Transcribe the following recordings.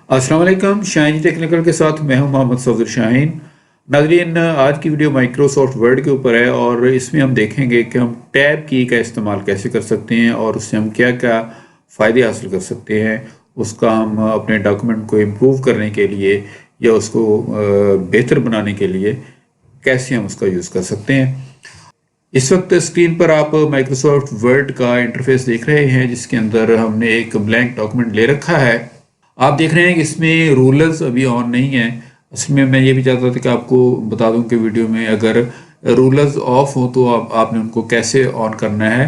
अस्सलाम वालेकुम। शाहीन टेक्निकल के साथ मैं हूं मोहम्मद सफदर शाहीन। नाज़रीन, आज की वीडियो माइक्रोसॉफ्ट वर्ड के ऊपर है और इसमें हम देखेंगे कि हम टैब की का इस्तेमाल कैसे कर सकते हैं और उससे हम क्या क्या फ़ायदे हासिल कर सकते हैं। उसका हम अपने डॉक्यूमेंट को इम्प्रूव करने के लिए या उसको बेहतर बनाने के लिए कैसे हम उसका यूज़ कर सकते हैं। इस वक्त स्क्रीन पर आप माइक्रोसॉफ्ट वर्ड का इंटरफेस देख रहे हैं, जिसके अंदर हमने एक ब्लैंक डॉक्यूमेंट ले रखा है। आप देख रहे हैं कि इसमें रूलर्स अभी ऑन नहीं है। असल में मैं ये भी चाहता था कि आपको बता दूं कि वीडियो में अगर रूलर्स ऑफ हो तो आपने उनको कैसे ऑन करना है।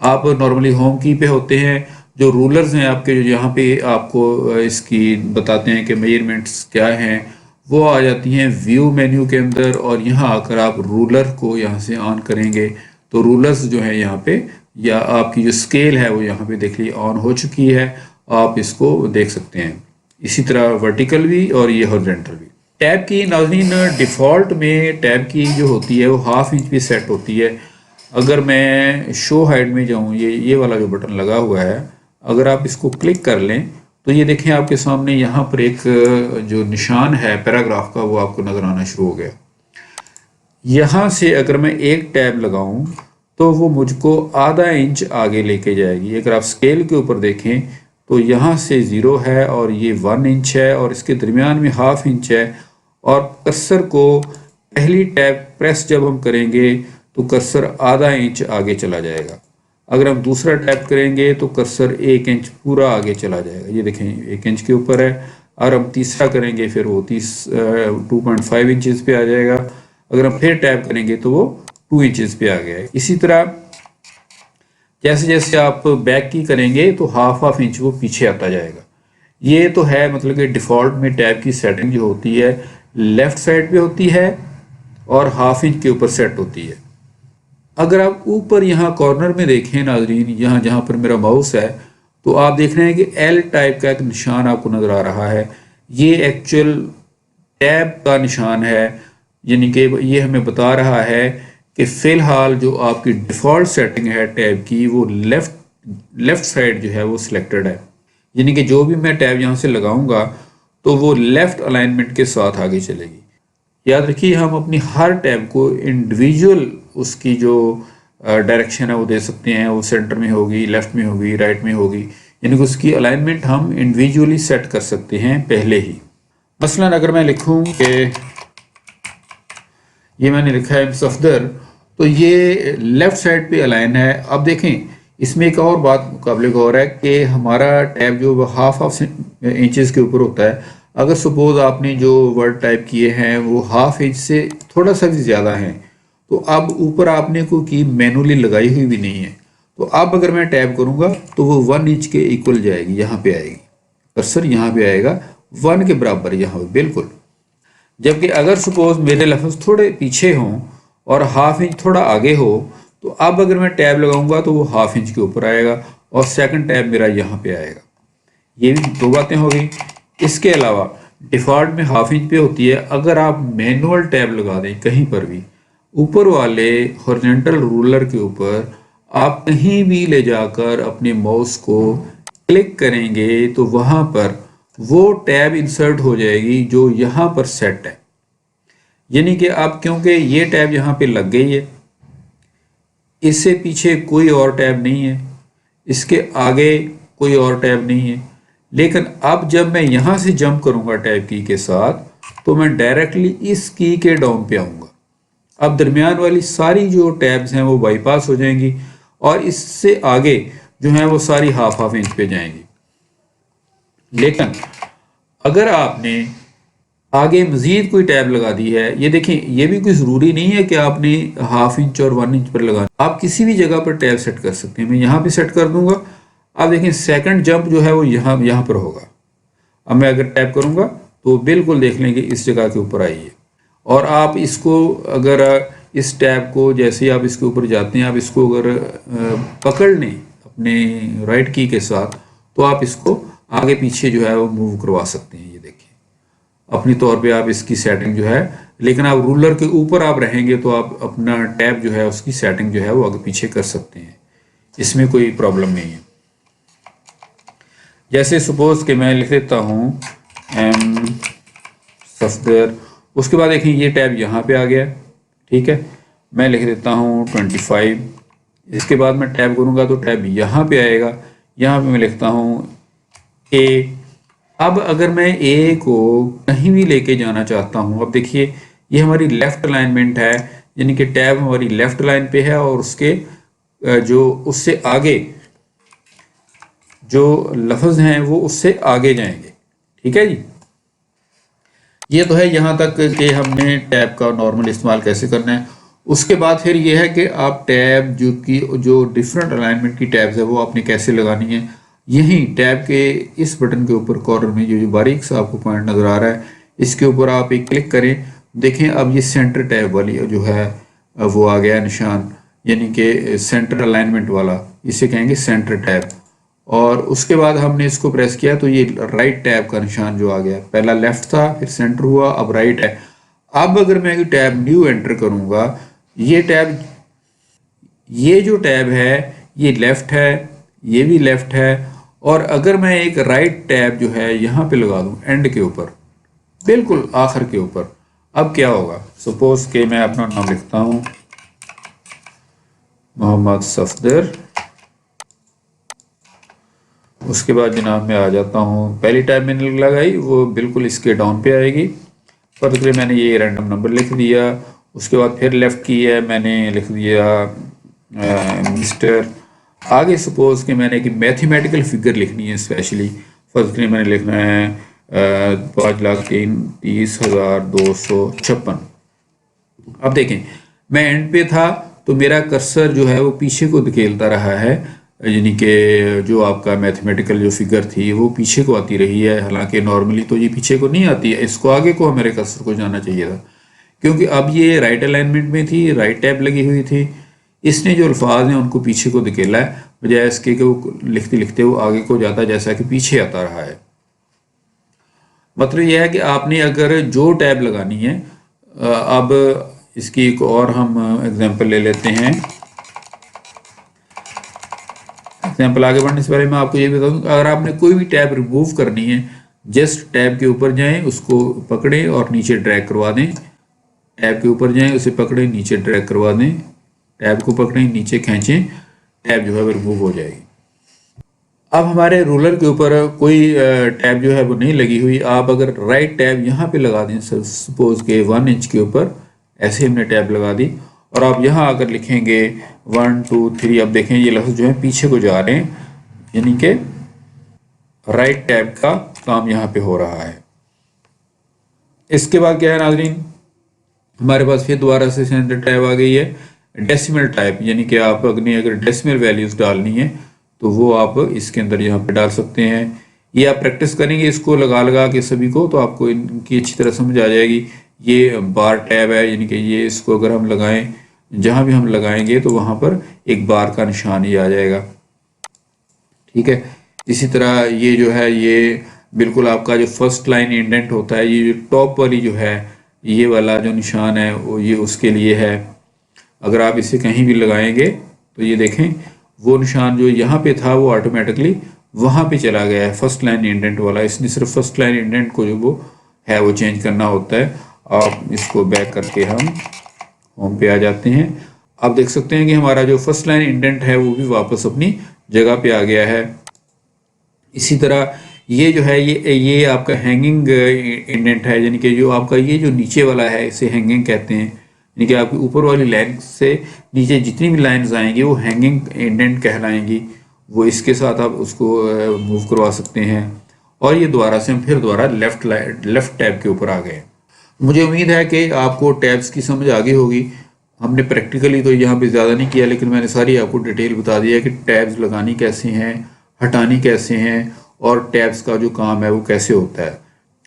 आप नॉर्मली होम की पे होते हैं, जो रूलर्स हैं आपके, जो यहाँ पे आपको इसकी बताते हैं कि मेजरमेंट्स क्या हैं, वो आ जाती हैं व्यू मेन्यू के अंदर। और यहाँ आकर आप रूलर को यहाँ से ऑन करेंगे तो रूलर्स जो है यहाँ पे, या आपकी जो स्केल है वो यहाँ पे देख लीजिए ऑन हो चुकी है। आप इसको देख सकते हैं। इसी तरह वर्टिकल भी और ये हॉरिजॉन्टल भी। टैब की नाज़रीन, डिफ़ॉल्ट में टैब की जो होती है वो 1/2 इंच पे सेट होती है। अगर मैं शो हाइड में जाऊँ, ये वाला जो बटन लगा हुआ है, अगर आप इसको क्लिक कर लें तो ये देखें आपके सामने यहाँ पर एक जो निशान है पैराग्राफ का वो आपको नज़र आना शुरू हो गया। यहाँ से अगर मैं एक टैब लगाऊं तो वो मुझको आधा इंच आगे लेके जाएगी। अगर आप स्केल के ऊपर देखें तो यहाँ से 0 है और ये 1 इंच है और इसके दरमियान में 1/2 इंच है। और कर्सर को पहली टैब प्रेस जब हम करेंगे तो कर्सर आधा इंच आगे चला जाएगा। अगर हम दूसरा टैप करेंगे तो कर्सर 1 इंच पूरा आगे चला जाएगा। ये देखें 1 इंच के ऊपर है। और हम तीसरा करेंगे फिर वो 2.5 इंचज़ पे आ जाएगा। अगर हम फिर टैप करेंगे तो वो 2 इंचज़ पे आ गया है। इसी तरह जैसे जैसे आप बैक की करेंगे तो हाफ इंच वो पीछे आता जाएगा। ये तो है मतलब कि डिफ़ॉल्ट में टैब की सेटिंग जो होती है लेफ़्ट साइड पे होती है और 1/2 इंच के ऊपर सेट होती है। अगर आप ऊपर यहाँ कॉर्नर में देखें नाजरीन, यहाँ जहाँ पर मेरा माउस है, तो आप देख रहे हैं कि एल टाइप का एक निशान आपको नज़र आ रहा है। ये एक्चुअल टैब का निशान है, यानी कि ये हमें बता रहा है कि फ़िलहाल जो आपकी डिफ़ॉल्ट सेटिंग है टैब की वो लेफ़्ट साइड जो है वो सिलेक्टेड है। यानी कि जो भी मैं टैब यहाँ से लगाऊंगा तो वो लेफ़्ट अलाइनमेंट के साथ आगे चलेगी। याद रखिए, हम अपनी हर टैब को इंडिविजुअल उसकी जो डायरेक्शन है वो दे सकते हैं। वो सेंटर में होगी, लेफ़्ट में होगी, राइट में होगी, यानी कि उसकी अलाइनमेंट हम इंडिविजुअली सेट कर सकते हैं पहले ही। मसलन अगर मैं लिखूं कि ये मैंने लिखा है सफदर, तो ये लेफ़्ट साइड पे अलाइन है। अब देखें इसमें एक और बात काबिल गौर है कि हमारा टैब जो हाफ इंचज़ के ऊपर होता है। अगर सपोज आपने जो वर्ड टाइप किए हैं वो 1/2 इंच से थोड़ा सा भी ज़्यादा हैं, तो अब ऊपर आपने को की मैनुअली लगाई हुई भी नहीं है, तो अब अगर मैं टैब करूँगा तो वो 1 इंच के इक्वल जाएगी, यहाँ पे आएगी कर्सर, यहाँ पे आएगा 1 के बराबर यहाँ पे बिल्कुल। जबकि अगर सपोज मेरे लफ्ज़ थोड़े पीछे हों और 1/2 इंच थोड़ा आगे हो, तो अब अगर मैं टैब लगाऊंगा तो वो 1/2 इंच के ऊपर आएगा और सेकंड टैब मेरा यहाँ पे आएगा। ये भी दो बातें हो गई। इसके अलावा डिफ़ॉल्ट में 1/2 इंच पे होती है। अगर आप मैनुअल टैब लगा दें कहीं पर भी, ऊपर वाले हॉरिजॉन्टल रूलर के ऊपर आप कहीं भी ले जाकर अपने माउस को क्लिक करेंगे तो वहाँ पर वो टैब इंसर्ट हो जाएगी जो यहाँ पर सेट है। यानी कि अब क्योंकि ये टैब यहाँ पे लग गई है, इससे पीछे कोई और टैब नहीं है, इसके आगे कोई और टैब नहीं है। लेकिन अब जब मैं यहाँ से जंप करूँगा टैब की के साथ तो मैं डायरेक्टली इस की के डाउन पे आऊँगा। अब दरमियान वाली सारी जो टैब्स हैं वो बाईपास हो जाएंगी और इससे आगे जो है वो सारी हाफ इंच पे जाएंगी। लेकिन अगर आपने आगे मजीद कोई टैब लगा दी है, ये देखें, ये भी कोई ज़रूरी नहीं है कि आपने 1/2 इंच और 1 इंच पर लगाना, आप किसी भी जगह पर टैब सेट कर सकते हैं। मैं यहाँ पे सेट कर दूंगा। आप देखें सेकंड जंप जो है वो यहाँ पर होगा। अब मैं अगर टैप करूँगा तो बिल्कुल देख लेंगे इस जगह के ऊपर आई है। और आप इसको अगर इस टैब को जैसे ही आप इसके ऊपर जाते हैं, आप इसको अगर पकड़ लें अपने राइट की के साथ, तो आप इसको आगे पीछे जो है वो मूव करवा सकते हैं। ये देखिए अपनी तौर पे आप इसकी सेटिंग जो है, लेकिन आप रूलर के ऊपर आप रहेंगे तो आप अपना टैब जो है उसकी सेटिंग जो है वो आगे पीछे कर सकते हैं, इसमें कोई प्रॉब्लम नहीं है। जैसे सपोज कि मैं लिख देता हूँ एम सफदर। उसके बाद देखें ये टैब यहाँ पे आ गया, ठीक है। मैं लिख देता हूँ 25। इसके बाद मैं टैब करूँगा तो टैब यहाँ पे आएगा, यहाँ पे मैं लिखता हूँ ए। अब अगर मैं ए को कहीं भी लेके जाना चाहता हूँ, अब देखिए ये हमारी लेफ्ट अलाइनमेंट है, यानी कि टैब हमारी लेफ्ट लाइन पे है और उसके जो उससे आगे जो लफ्ज़ हैं वो उससे आगे जाएंगे, ठीक है जी। ये तो है यहाँ तक कि हमने टैब का नॉर्मल इस्तेमाल कैसे करना है। उसके बाद फिर ये है कि आप टैब जो डिफरेंट अलाइनमेंट की टैब्स है वो आपने कैसे लगानी है। यहीं टैब के इस बटन के ऊपर कॉर्नर में जो बारीक सा आपको पॉइंट नज़र आ रहा है, इसके ऊपर आप एक क्लिक करें। देखें अब ये सेंटर टैब वाली जो है वो आ गया निशान, यानी कि सेंटर अलाइनमेंट वाला, इसे कहेंगे सेंटर टैब। और उसके बाद हमने इसको प्रेस किया तो ये राइट टैब का निशान जो आ गया, पहला लेफ्ट था फिर सेंटर हुआ अब राइट है। अब अगर मैं टैब न्यू एंटर करूंगा, ये टैब, ये जो टैब है ये लेफ्ट है, ये भी लेफ्ट है। और अगर मैं एक राइट टैब जो है यहाँ पे लगा दूं एंड के ऊपर, बिल्कुल आखिर के ऊपर, अब क्या होगा। सपोज के मैं अपना नाम लिखता हूँ मोहम्मद सफदर। उसके बाद जनाब मैं आ जाता हूँ, पहली टैब मैंने लगाई वो बिल्कुल इसके डाउन पे आएगी, फर्ज करें मैंने ये रैंडम नंबर लिख दिया। उसके बाद फिर लेफ़्ट की है, मैंने लिख दिया मिस्टर। आगे सपोज कि मैंने एक मैथमेटिकल फिगर लिखनी है स्पेशली, फर्ज करें मैंने लिखना है 5,30,256। अब देखें मैं एंड पे था तो मेरा कर्सर जो है वो पीछे को धकेलता रहा है, यानी कि जो आपका मैथमेटिकल जो फिगर थी वो पीछे को आती रही है। हालांकि नॉर्मली तो ये पीछे को नहीं आती है, इसको आगे को मेरे कर्सर को जाना चाहिए था, क्योंकि अब ये राइट अलाइनमेंट में थी, राइट टैब लगी हुई थी। इसने जो अल्फाज हैं उनको पीछे को धकेला है, बजाय इसके कि वो लिखते लिखते वो आगे को जाता जैसा कि पीछे आता रहा है। मतलब यह है कि आपने अगर जो टैब लगानी है, अब इसकी एक और हम एग्जांपल ले लेते हैं। एग्जाम्पल आगे बढ़ने से पहले मैं आपको ये बता दूं, अगर आपने कोई भी टैब रिमूव करनी है, जस्ट टैब के ऊपर जाएं, उसको पकड़ें और नीचे ड्रैग करवा दें। टैब के ऊपर जाएं, उसे पकड़ें, नीचे ड्रैग करवा दें, टैब को पकड़ें, नीचे खींचें, टैब जो है वो रिमूव हो जाएगी। अब हमारे रूलर के ऊपर कोई टैब जो है वो नहीं लगी हुई। आप अगर राइट टैब यहाँ पे लगा दें, सपोज के 1 इंच के ऊपर ऐसे हमने टैब लगा दी, और आप यहाँ आकर लिखेंगे 1 2 3। अब देखें ये लफ्ज़ जो है पीछे को जा रहे हैं, यानी कि राइट टैब का काम यहाँ पे हो रहा है। इसके बाद क्या है नाज़रीन, हमारे पास फिर दोबारा से सेंटर टैब आ गई है, डेसिमल टाइप, यानी कि आप अगर डेसिमल वैल्यूज़ डालनी है तो वो आप इसके अंदर यहाँ पे डाल सकते हैं। ये आप प्रैक्टिस करेंगे इसको लगा लगा के सभी को, तो आपको इनकी अच्छी तरह समझ आ जाएगी। ये बार टैब है, यानी कि ये इसको अगर हम लगाएं, जहाँ भी हम लगाएंगे तो वहाँ पर एक बार का निशान ही आ जाएगा, ठीक है। इसी तरह ये जो है ये बिल्कुल आपका जो फर्स्ट लाइन इंडेंट होता है, ये जो टॉप वाली जो है ये वाला जो निशान है वो ये उसके लिए है। अगर आप इसे कहीं भी लगाएंगे तो ये देखें वो निशान जो यहाँ पे था वो ऑटोमेटिकली वहाँ पे चला गया है, फर्स्ट लाइन इंडेंट वाला। इसने सिर्फ फर्स्ट लाइन इंडेंट को जो वो है वो चेंज करना होता है। आप इसको बैक करके हम होम पे आ जाते हैं। आप देख सकते हैं कि हमारा जो फर्स्ट लाइन इंडेंट है वो भी वापस अपनी जगह पे आ गया है। इसी तरह ये जो है ये आपका हैंगिंग इंडेंट है, यानी कि जो आपका ये जो नीचे वाला है इसे हैंगिंग कहते हैं, यानी कि आपकी ऊपर वाली लाइन से नीचे जितनी भी लाइंस आएंगी वो हैंगिंग इंडेंट कहलाएंगी। वो इसके साथ आप उसको मूव करवा सकते हैं। और ये दोबारा से हम फिर दोबारा लेफ्ट टैब के ऊपर आ गए। मुझे उम्मीद है कि आपको टैब्स की समझ आ गई होगी। हमने प्रैक्टिकली तो यहाँ पे ज़्यादा नहीं किया, लेकिन मैंने सारी आपको डिटेल बता दिया कि टैब्स लगानी कैसे हैं, हटानी कैसे हैं, और टैब्स का जो काम है वो कैसे होता है।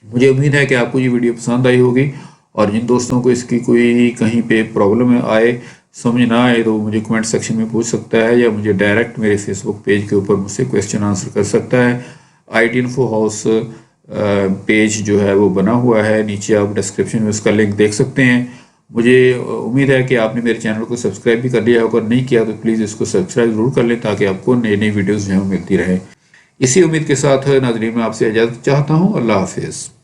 मुझे उम्मीद है कि आपको ये वीडियो पसंद आई होगी, और जिन दोस्तों को इसकी कोई कहीं पे प्रॉब्लम आए, समझ ना आए, तो मुझे कमेंट सेक्शन में पूछ सकता है, या मुझे डायरेक्ट मेरे फेसबुक पेज के ऊपर मुझसे क्वेश्चन आंसर कर सकता है। IT इन्फो हाउस पेज जो है वो बना हुआ है, नीचे आप डिस्क्रिप्शन में उसका लिंक देख सकते हैं। मुझे उम्मीद है कि आपने मेरे चैनल को सब्सक्राइब भी कर लिया, अगर नहीं किया तो प्लीज़ इसको सब्सक्राइब ज़रूर कर लें, ताकि आपको नई नई वीडियोज़ जो है मिलती रहे। इसी उम्मीद के साथ नाज़रीन मैं आपसे इजाज़त चाहता हूँ। अल्लाह हाफिज़।